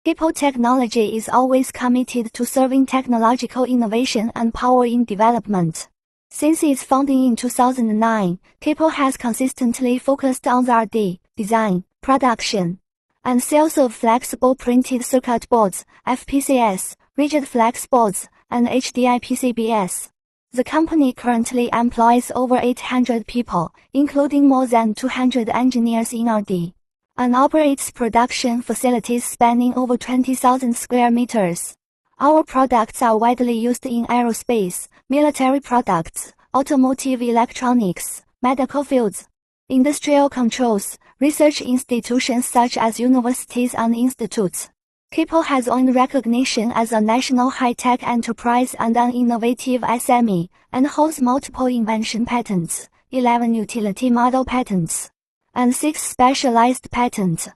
Capel Technology is always committed to serving technological innovation and powering development. Since its founding in 2009, Capel has consistently focused on the R&D, design, production, and sales of flexible printed circuit boards, FPCS, rigid flex boards, and HDI PCBs. The company currently employs over 800 people, including more than 200 engineers in R&D, and operates production facilities spanning over 20,000 square meters. Our products are widely used in aerospace, military products, automotive electronics, medical fields, industrial controls, research institutions such as universities and institutes. Capel has earned recognition as a national high-tech enterprise and an innovative SME, and holds multiple invention patents, 11 utility model patents, and 6 specialized patents.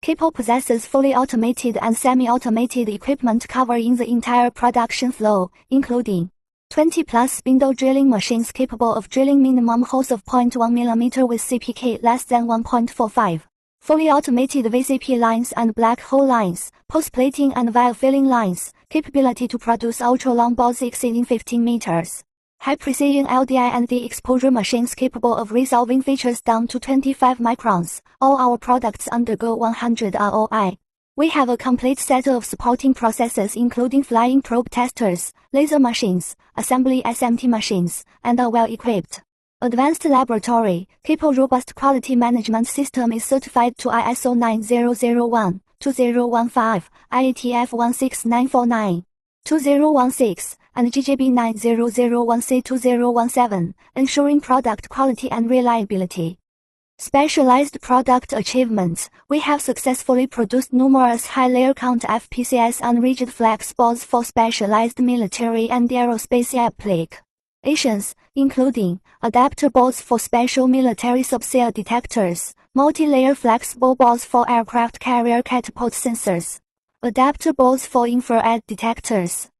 Capel possesses fully automated and semi-automated equipment covering the entire production flow, including 20-plus spindle drilling machines capable of drilling minimum holes of 0.1 mm with CPK less than 1.45, fully automated VCP lines and black hole lines, post-plating and vial filling lines, capability to produce ultra-long balls exceeding 15 meters. High-precision LDI and de-exposure machines capable of resolving features down to 25 microns. All our products undergo 100 ROI. We have a complete set of supporting processes including flying probe testers, laser machines, assembly SMT machines, and a well-equipped advanced laboratory. Capel robust quality management system is certified to ISO 9001, 2015, IATF 16949, 2016, and GJB 9001C2017, ensuring product quality and reliability. Specialized product achievements. We have successfully produced numerous high-layer count FPCS and rigid flex boards for specialized military and aerospace applications, including adapter boards for special military subsea detectors, multi-layer flexible boards for aircraft carrier catapult sensors, adapter boards for infrared detectors.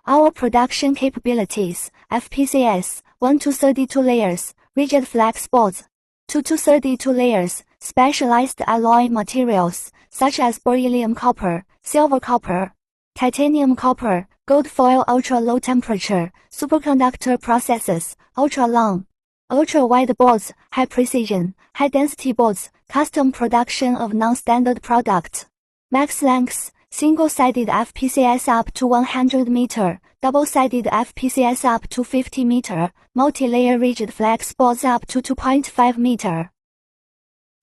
Our production capabilities: FPCS, 1 to 32 layers, rigid flex boards, 2 to 32 layers, specialized alloy materials, such as beryllium copper, silver copper, titanium copper, gold foil, ultra-low temperature, superconductor processes, ultra-long, ultra-wide boards, high-precision, high-density boards, custom production of non-standard products, max lengths, single-sided FPCS up to 100 meter, double-sided FPCS up to 50 meter, multi-layer rigid flex boards up to 2.5 meter.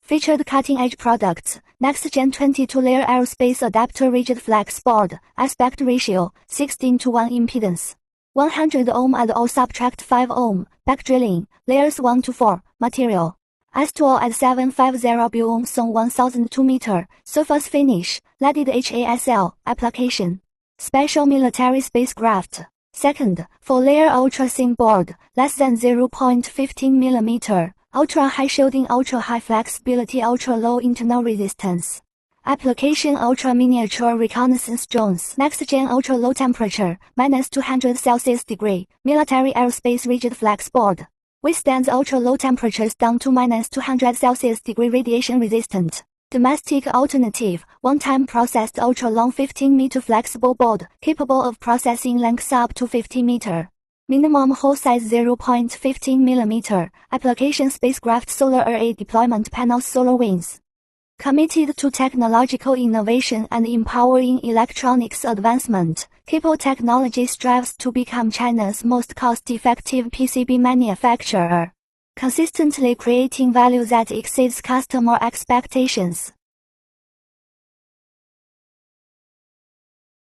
Featured cutting-edge products: next-gen 22-layer aerospace adapter rigid flex board, aspect ratio, 16:1 impedance, 100 ohm at all subtract 5 ohm, back drilling, layers 1 to 4, material. S2O at 750 ohm on 1002 meter, surface finish, leaded HASL, application. Special military spacecraft. Second, 4-layer ultra-thin board, less than 0.15 mm, ultra-high shielding, ultra-high flexibility, ultra-low internal resistance. Application: ultra-miniature reconnaissance drones. Next-gen ultra-low temperature, -200 Celsius degree, military aerospace rigid flex board. Withstands ultra-low temperatures down to -200 Celsius degree, radiation resistant. Domestic alternative: one-time processed ultra-long 15-meter flexible board, capable of processing lengths up to 50 meter. Minimum hole size 0.15 mm. Application: spacecraft solar array deployment panels, solar winds. Committed to technological innovation and empowering electronics advancement, Capel Technology strives to become China's most cost-effective PCB manufacturer, consistently creating value that exceeds customer expectations.